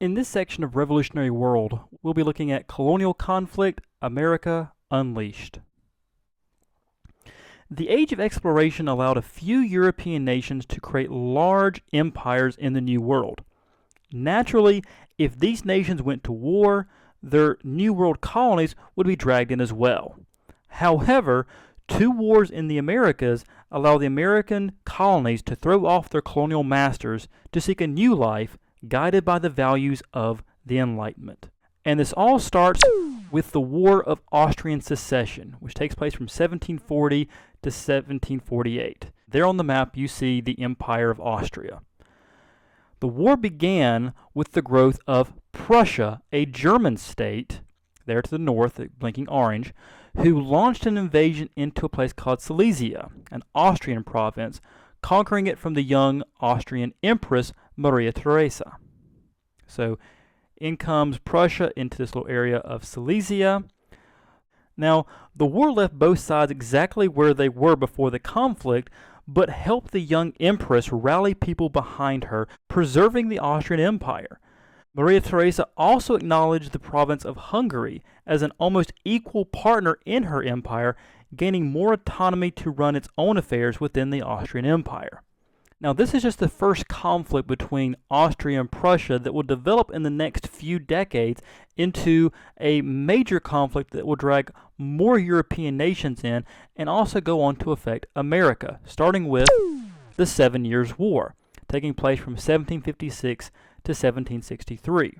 In this section of Revolutionary World, we'll be looking at colonial conflict, America Unleashed. The age of exploration allowed a few European nations to create large empires in the New World. Naturally, if these nations went to war, their New World colonies would be dragged in as well. However, two wars in the Americas allow the American colonies to throw off their colonial masters to seek a new life guided by the values of the Enlightenment. And this all starts with the War of Austrian Succession, which takes place from 1740 to 1748. There on the map you see the Empire of Austria. The war began with the growth of Prussia, a German state, there to the north, blinking orange, who launched an invasion into a place called Silesia, an Austrian province, conquering it from the young Austrian Empress Maria Theresa. So in comes Prussia into this little area of Silesia. Now, the war left both sides exactly where they were before the conflict, but helped the young empress rally people behind her, preserving the Austrian Empire. Maria Theresa also acknowledged the province of Hungary as an almost equal partner in her empire, gaining more autonomy to run its own affairs within the Austrian Empire. Now, this is just the first conflict between Austria and Prussia that will develop in the next few decades into a major conflict that will drag more European nations in and also go on to affect America, starting with the 7 Years' War, taking place from 1756 to 1763.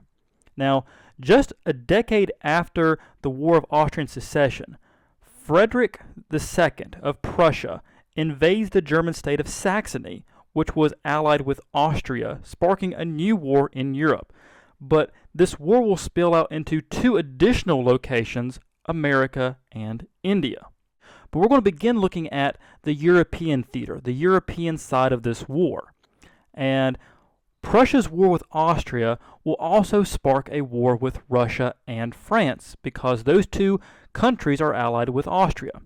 Now, just a decade after the War of Austrian Succession, Frederick II of Prussia invades the German state of Saxony, which was allied with Austria, sparking a new war in Europe. But this war will spill out into two additional locations, America and India. But we're going to begin looking at the European theater, the European side of this war. And Prussia's war with Austria will also spark a war with Russia and France, because those two countries are allied with Austria,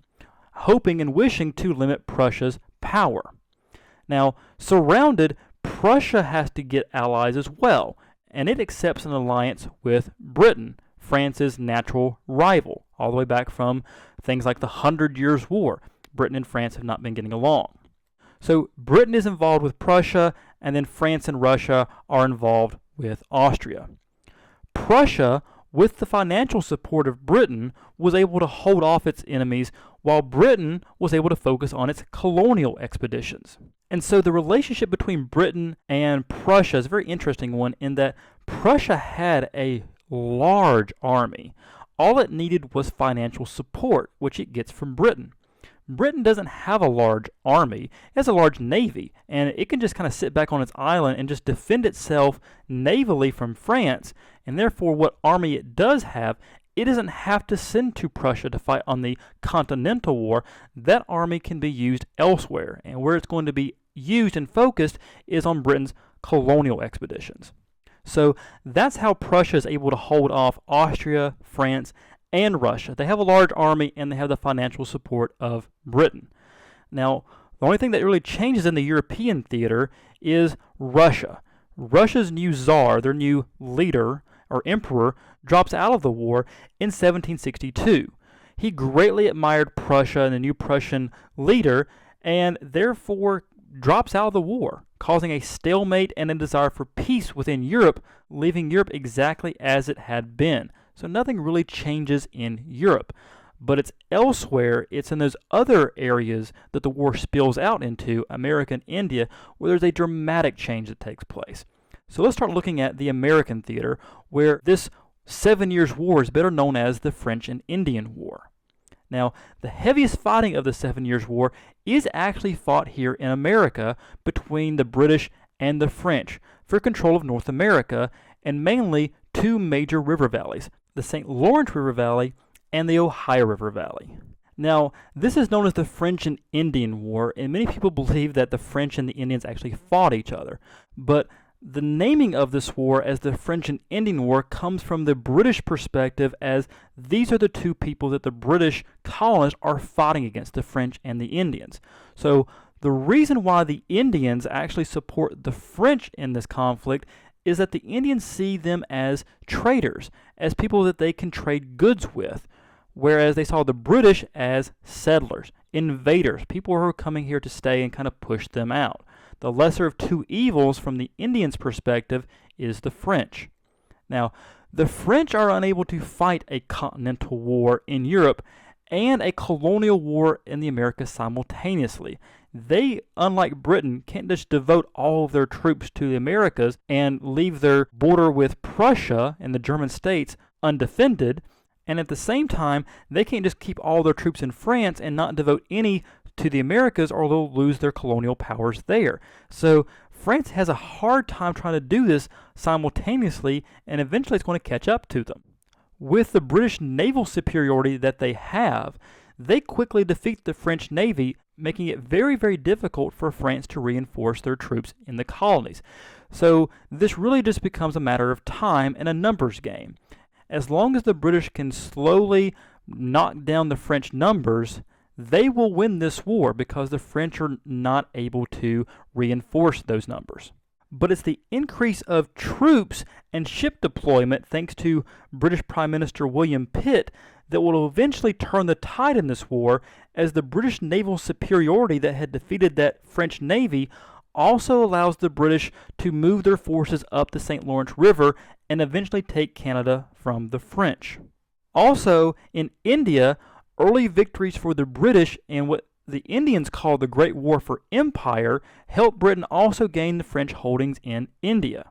hoping and wishing to limit Prussia's power. Now, surrounded, Prussia has to get allies as well, and it accepts an alliance with Britain, France's natural rival, all the way back from things like the 100 Years' War. Britain and France have not been getting along. So Britain is involved with Prussia, and then France and Russia are involved with Austria. Prussia, with the financial support of Britain, was able to hold off its enemies, while Britain was able to focus on its colonial expeditions. And so the relationship between Britain and Prussia is a very interesting one, in that Prussia had a large army. All it needed was financial support, which it gets from Britain. Britain doesn't have a large army. It has a large navy, and it can just kind of sit back on its island and just defend itself navally from France, and therefore what army it does have, it doesn't have to send to Prussia to fight on the Continental War. That army can be used elsewhere, and where it's going to be used and focused is on Britain's colonial expeditions. So that's how Prussia is able to hold off Austria, France, and Russia. They have a large army, and they have the financial support of Britain. Now, the only thing that really changes in the European theater is Russia. Russia's new czar, their new leader or emperor, drops out of the war in 1762. He greatly admired Prussia and the new Prussian leader, and therefore drops out of the war, causing a stalemate and a desire for peace within Europe, leaving Europe exactly as it had been. So nothing really changes in Europe, but it's elsewhere, it's in those other areas that the war spills out into, America and India, where there's a dramatic change that takes place. So let's start looking at the American theater, where this 7 Years' War is better known as the French and Indian War. Now, the heaviest fighting of the 7 Years' War is actually fought here in America between the British and the French for control of North America, and mainly two major river valleys, the St. Lawrence River Valley and the Ohio River Valley. Now, this is known as the French and Indian War, and many people believe that the French and the Indians actually fought each other. But the naming of this war as the French and Indian War comes from the British perspective, as these are the two people that the British colonists are fighting against, the French and the Indians. So the reason why the Indians actually support the French in this conflict is that the Indians see them as traders, as people that they can trade goods with, whereas they saw the British as settlers, invaders, people who are coming here to stay and kind of push them out. The lesser of two evils from the Indians' perspective is the French. Now, the French are unable to fight a continental war in Europe and a colonial war in the Americas simultaneously. They, unlike Britain, can't just devote all of their troops to the Americas and leave their border with Prussia and the German states undefended, and at the same time, they can't just keep all their troops in France and not devote any to the Americas, or they'll lose their colonial powers there. So France has a hard time trying to do this simultaneously, and eventually it's going to catch up to them. With the British naval superiority that they have, they quickly defeat the French Navy, making it very, very difficult for France to reinforce their troops in the colonies. So this really just becomes a matter of time and a numbers game. As long as the British can slowly knock down the French numbers, they will win this war because the French are not able to reinforce those numbers. But it's the increase of troops and ship deployment, thanks to British Prime Minister William Pitt, that will eventually turn the tide in this war, as the British naval superiority that had defeated that French Navy also allows the British to move their forces up the St. Lawrence River and eventually take Canada from the French. Also, in India, early victories for the British in what the Indians call the Great War for Empire helped Britain also gain the French holdings in India.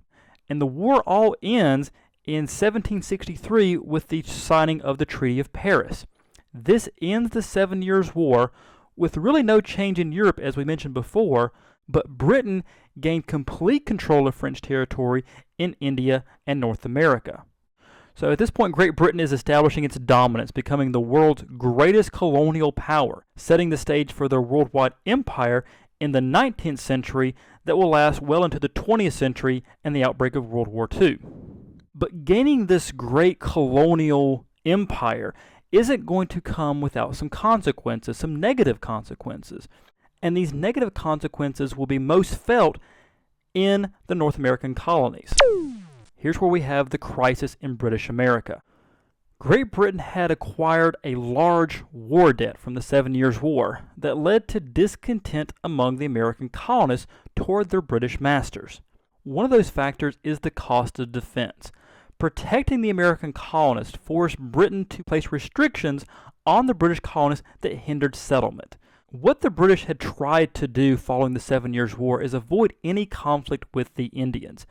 And the war all ends in 1763 with the signing of the Treaty of Paris. This ends the 7 Years' War with really no change in Europe, as we mentioned before, but Britain gained complete control of French territory in India and North America. So at this point, Great Britain is establishing its dominance, becoming the world's greatest colonial power, setting the stage for their worldwide empire in the 19th century that will last well into the 20th century and the outbreak of World War II. But gaining this great colonial empire isn't going to come without some consequences, some negative consequences. And these negative consequences will be most felt in the North American colonies. Here's where we have the crisis in British America. Great Britain had acquired a large war debt from the 7 Years' War that led to discontent among the American colonists toward their British masters. One of those factors is the cost of defense. Protecting the American colonists forced Britain to place restrictions on the British colonists that hindered settlement. What the British had tried to do following the 7 Years' War is avoid any conflict with the Indians.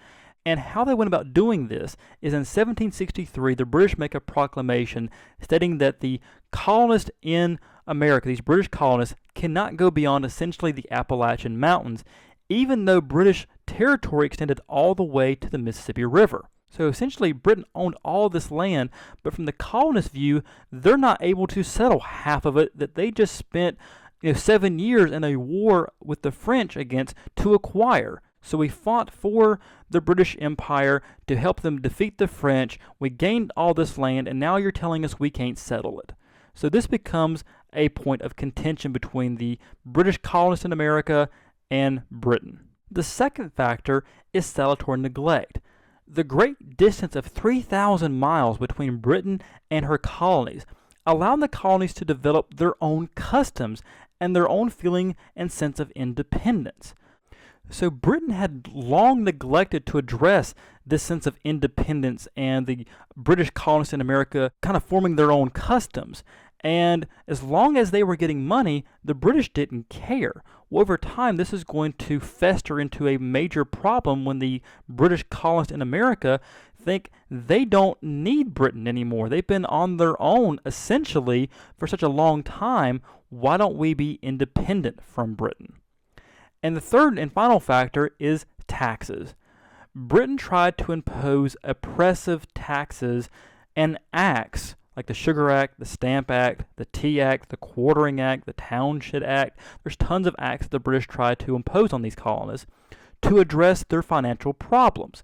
And how they went about doing this is in 1763, the British make a proclamation stating that the colonists in America, these British colonists, cannot go beyond essentially the Appalachian Mountains, even though British territory extended all the way to the Mississippi River. So essentially, Britain owned all this land, but from the colonist view, they're not able to settle half of it that they just spent 7 years in a war with the French against to acquire. So we fought for the British Empire to help them defeat the French. We gained all this land, and now you're telling us we can't settle it. So this becomes a point of contention between the British colonists in America and Britain. The second factor is salutary neglect. The great distance of 3,000 miles between Britain and her colonies allowed the colonies to develop their own customs and their own feeling and sense of independence. So Britain had long neglected to address this sense of independence and the British colonists in America kind of forming their own customs. And as long as they were getting money, the British didn't care. Well, over time, this is going to fester into a major problem when the British colonists in America think they don't need Britain anymore. They've been on their own, essentially, for such a long time. Why don't we be independent from Britain? And the third and final factor is taxes. Britain tried to impose oppressive taxes and acts like the Sugar Act, the Stamp Act, the Tea Act, the Quartering Act, the Townshend Act. There's tons of acts that the British tried to impose on these colonies to address their financial problems.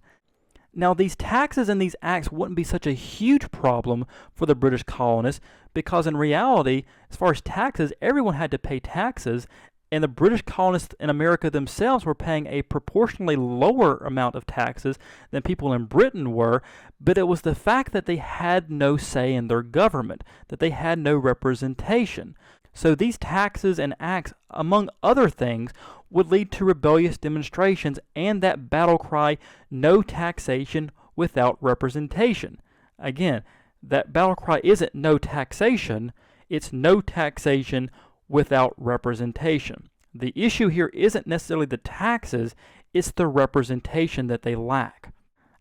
Now, these taxes and these acts wouldn't be such a huge problem for the British colonists because in reality, as far as taxes, everyone had to pay taxes, and the British colonists in America themselves were paying a proportionally lower amount of taxes than people in Britain were, but it was the fact that they had no say in their government, that they had no representation. So these taxes and acts, among other things, would lead to rebellious demonstrations and that battle cry, no taxation without representation. Again, that battle cry isn't no taxation, it's no taxation without representation. The issue here isn't necessarily the taxes, it's the representation that they lack.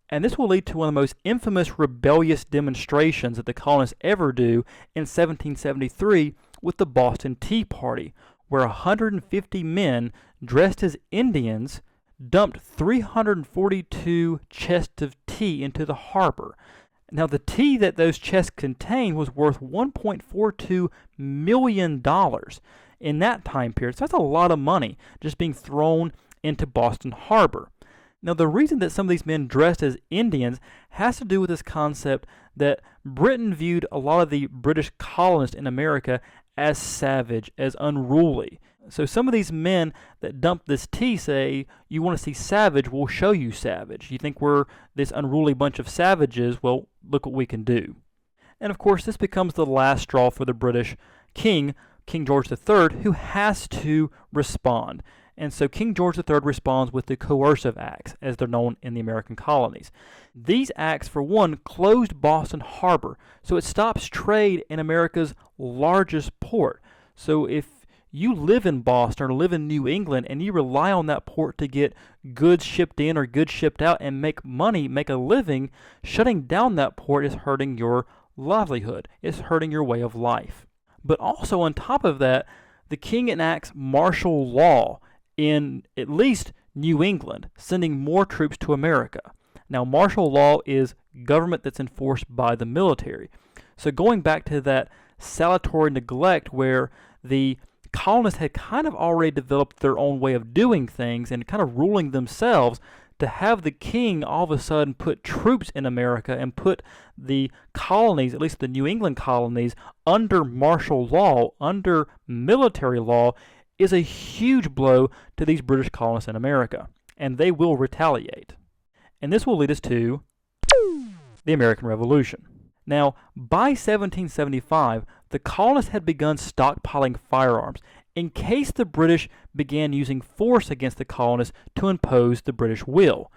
And this will lead to one of the most infamous rebellious demonstrations that the colonists ever do in 1773 with the Boston Tea Party, where 150 men dressed as Indians dumped 342 chests of tea into the harbor. Now, the tea that those chests contained was worth $1.42 million in that time period. So that's a lot of money just being thrown into Boston Harbor. Now, the reason that some of these men dressed as Indians has to do with this concept that Britain viewed a lot of the British colonists in America as savage, as unruly. So some of these men that dumped this tea say, you want to see savage, we'll show you savage. You think we're this unruly bunch of savages, well, look what we can do. And of course, this becomes the last straw for the British king, King George III, who has to respond. And so King George III responds with the coercive acts, as they're known in the American colonies. These acts, for one, closed Boston Harbor, so it stops trade in America's largest port. So if you live in Boston or live in New England and you rely on that port to get goods shipped in or goods shipped out and make money, make a living, shutting down that port is hurting your livelihood. It's hurting your way of life. But also on top of that, the king enacts martial law in at least New England, sending more troops to America. Now, martial law is government that's enforced by the military. So going back to that salutary neglect where the colonists had kind of already developed their own way of doing things and kind of ruling themselves, to have the king all of a sudden put troops in America and put the colonies, at least the New England colonies, under martial law, under military law, is a huge blow to these British colonists in America, and they will retaliate. And this will lead us to the American Revolution. Now, by 1775, the colonists had begun stockpiling firearms in case the British began using force against the colonists to impose the British will.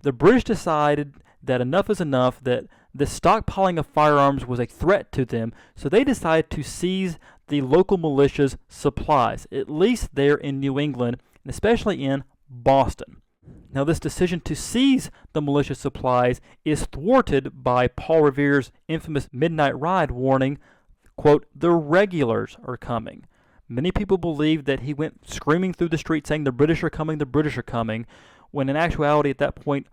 The British decided that enough is enough, that the stockpiling of firearms was a threat to them, so they decided to seize the local militia's supplies, at least there in New England, and especially in Boston. Now, this decision to seize the militia supplies is thwarted by Paul Revere's infamous Midnight Ride warning, quote, "The regulars are coming." Many people believe that he went screaming through the street saying, "The British are coming, the British are coming," when in actuality at that point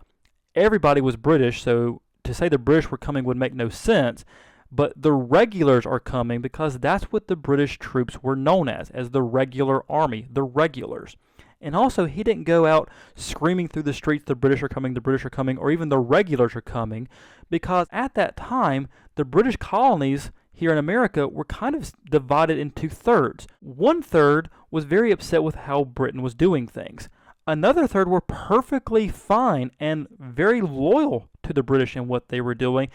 everybody was British, so to say the British were coming would make no sense. But the regulars are coming because that's what the British troops were known as the regular army, the regulars. And also, he didn't go out screaming through the streets, "The British are coming, the British are coming," or even "The regulars are coming," because at that time, the British colonies here in America were kind of divided into thirds. One third was very upset with how Britain was doing things. Another third were perfectly fine and very loyal to the British and what they were doing.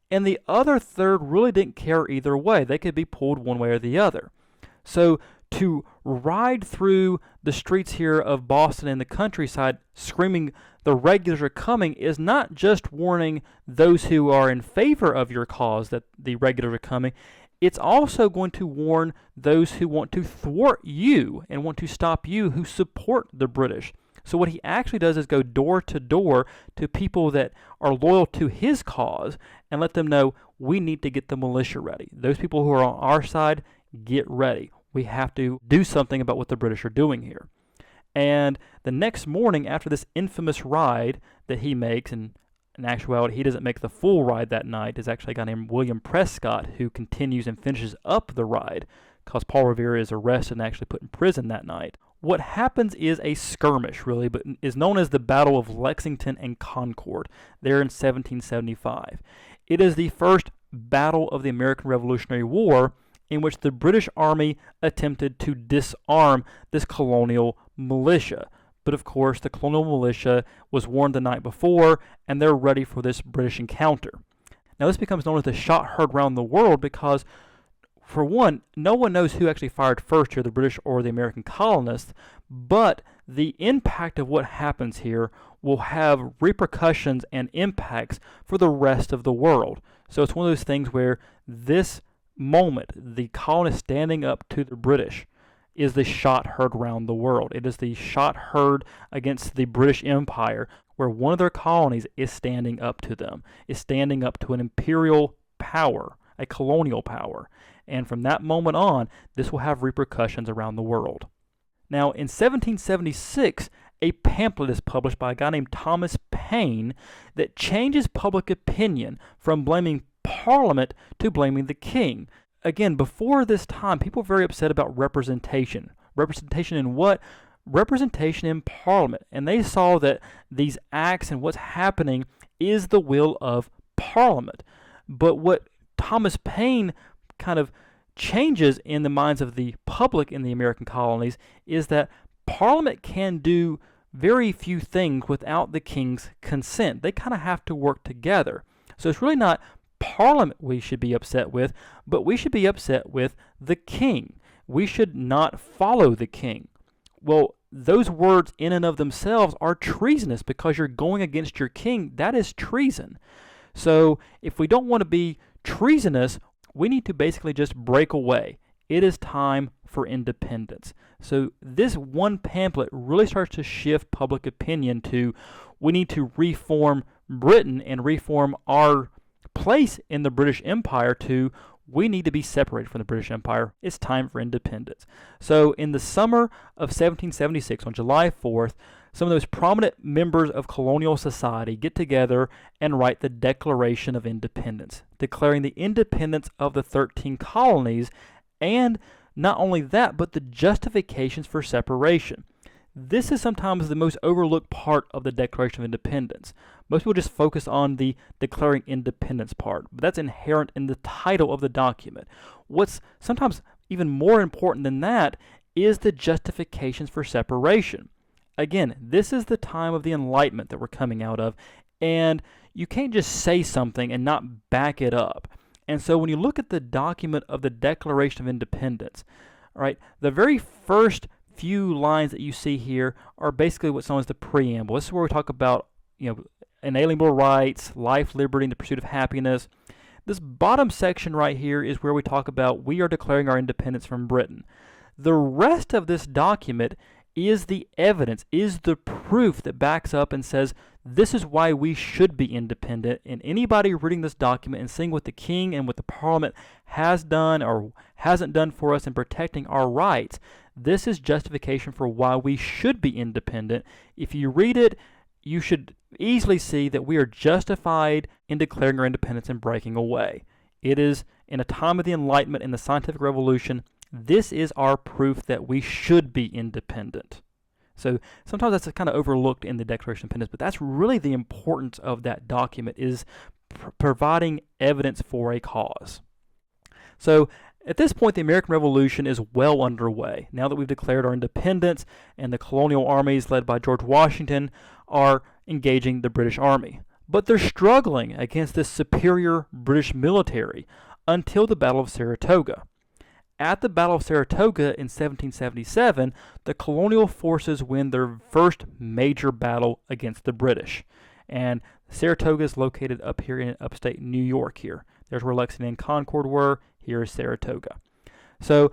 And the other third really didn't care either way. They could be pulled one way or the other. So to ride through the streets here of Boston and the countryside screaming, "The regulars are coming," is not just warning those who are in favor of your cause that the regulars are coming. It's also going to warn those who want to thwart you and want to stop you, who support the British. So what he actually does is go door to door to people that are loyal to his cause and let them know, we need to get the militia ready. Those people who are on our side, get ready. We have to do something about what the British are doing here. And the next morning, after this infamous ride that he makes, and in actuality, he doesn't make the full ride that night. There's actually a guy named William Prescott who continues and finishes up the ride because Paul Revere is arrested and actually put in prison that night. What happens is a skirmish, really, but is known as the Battle of Lexington and Concord, there in 1775. It is the first battle of the American Revolutionary War, in which the British Army attempted to disarm this colonial militia. But of course, the colonial militia was warned the night before, and they're ready for this British encounter. Now, this becomes known as the shot heard round the world because, for one, no one knows who actually fired first here, the British or the American colonists, but the impact of what happens here will have repercussions and impacts for the rest of the world. So it's one of those things where this moment, the colonists standing up to the British, is the shot heard round the world. It is the shot heard against the British Empire, where one of their colonies is standing up to them, is standing up to an imperial power, a colonial power. And from that moment on, this will have repercussions around the world. Now, in 1776, a pamphlet is published by a guy named Thomas Paine that changes public opinion from blaming Parliament to blaming the king. Again, before this time, people were very upset about representation. Representation in what? Representation in Parliament. And they saw that these acts and what's happening is the will of Parliament. But what Thomas Paine kind of changes in the minds of the public in the American colonies is that Parliament can do very few things without the king's consent. They kind of have to work together. So it's really not Parliament we should be upset with, but we should be upset with the king. We should not follow the king. Well, those words in and of themselves are treasonous because you're going against your king. That is treason. So if we don't want to be treasonous, we need to basically just break away. It is time for independence. So this one pamphlet really starts to shift public opinion to we need to reform Britain and reform our place in the British Empire to we need to be separated from the British Empire. It's time for independence. So in the summer of 1776, on July 4th, some of those prominent members of colonial society get together and write the Declaration of Independence, declaring the independence of the 13 colonies, and not only that, but the justifications for separation. This is sometimes the most overlooked part of the Declaration of Independence. Most people just focus on the declaring independence part, but that's inherent in the title of the document. What's sometimes even more important than that is the justifications for separation. Again, this is the time of the Enlightenment that we're coming out of, and you can't just say something and not back it up. And so when you look at the document of the Declaration of Independence, all right, the very first few lines that you see here are basically what's known as the preamble. This is where we talk about, inalienable rights, life, liberty, and the pursuit of happiness. This bottom section right here is where we talk about we are declaring our independence from Britain. The rest of this document is the evidence, is the proof that backs up and says this is why we should be independent. And anybody reading this document and seeing what the king and what the parliament has done or hasn't done for us in protecting our rights, this is justification for why we should be independent. If you read it, you should easily see that we are justified in declaring our independence and breaking away. It is in a time of the Enlightenment and the scientific revolution, this is our proof that we should be independent. So sometimes that's kind of overlooked in the Declaration of Independence, but that's really the importance of that document, is providing evidence for a cause. So at this point, the American Revolution is well underway. Now that we've declared our independence and the colonial armies led by George Washington are engaging the British Army. But they're struggling against this superior British military until the Battle of Saratoga. At the Battle of Saratoga in 1777, the colonial forces win their first major battle against the British. And Saratoga is located up here in upstate New York here. There's where Lexington and Concord were. Here is Saratoga. So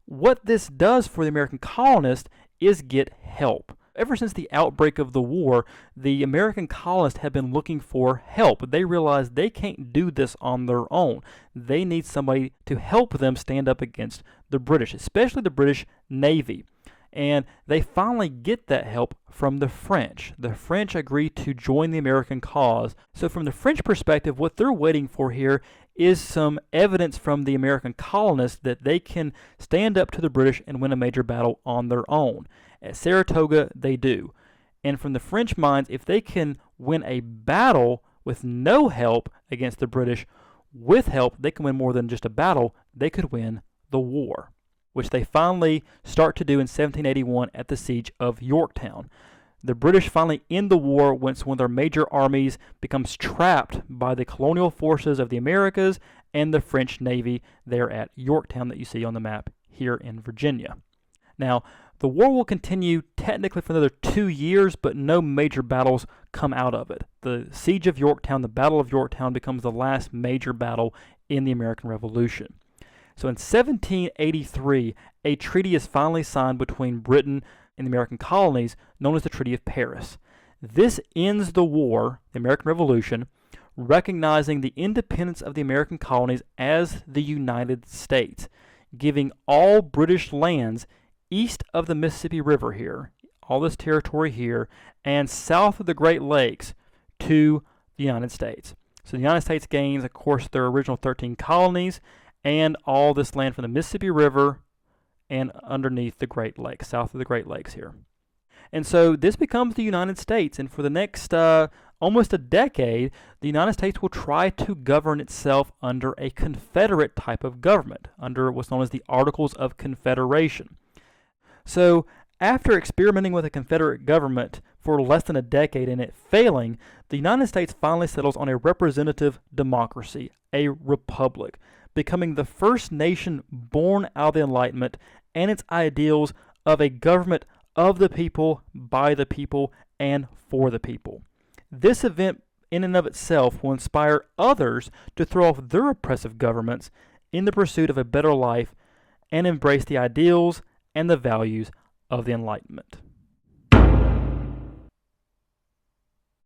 what this does for the American colonists is get help. Ever since the outbreak of the war, the American colonists have been looking for help. They realize they can't do this on their own. They need somebody to help them stand up against the British, especially the British Navy. And they finally get that help from the French. The French agree to join the American cause. So from the French perspective, what they're waiting for here is some evidence from the American colonists that they can stand up to the British and win a major battle on their own. At Saratoga, they do. And from the French minds, if they can win a battle with no help against the British, with help, they can win more than just a battle. They could win the war, which they finally start to do in 1781 at the Siege of Yorktown. The British finally end the war once one of their major armies becomes trapped by the colonial forces of the Americas and the French Navy there at Yorktown that you see on the map here in Virginia. Now, the war will continue technically for another 2 years, but no major battles come out of it. The Siege of Yorktown, the Battle of Yorktown, becomes the last major battle in the American Revolution. So in 1783, a treaty is finally signed between Britain and the American colonies, known as the Treaty of Paris. This ends the war, the American Revolution, recognizing the independence of the American colonies as the United States, giving all British lands east of the Mississippi River here, all this territory here, and south of the Great Lakes to the United States. So the United States gains, of course, their original 13 colonies and all this land from the Mississippi River and underneath the Great Lakes, south of the Great Lakes here. And so this becomes the United States, and for the next almost a decade, the United States will try to govern itself under a Confederate type of government, under what's known as the Articles of Confederation. So after experimenting with a Confederate government for less than a decade and it failing, the United States finally settles on a representative democracy, a republic, becoming the first nation born out of the Enlightenment and its ideals of a government of the people, by the people, and for the people. This event in and of itself will inspire others to throw off their oppressive governments in the pursuit of a better life and embrace the ideals and the values of the Enlightenment.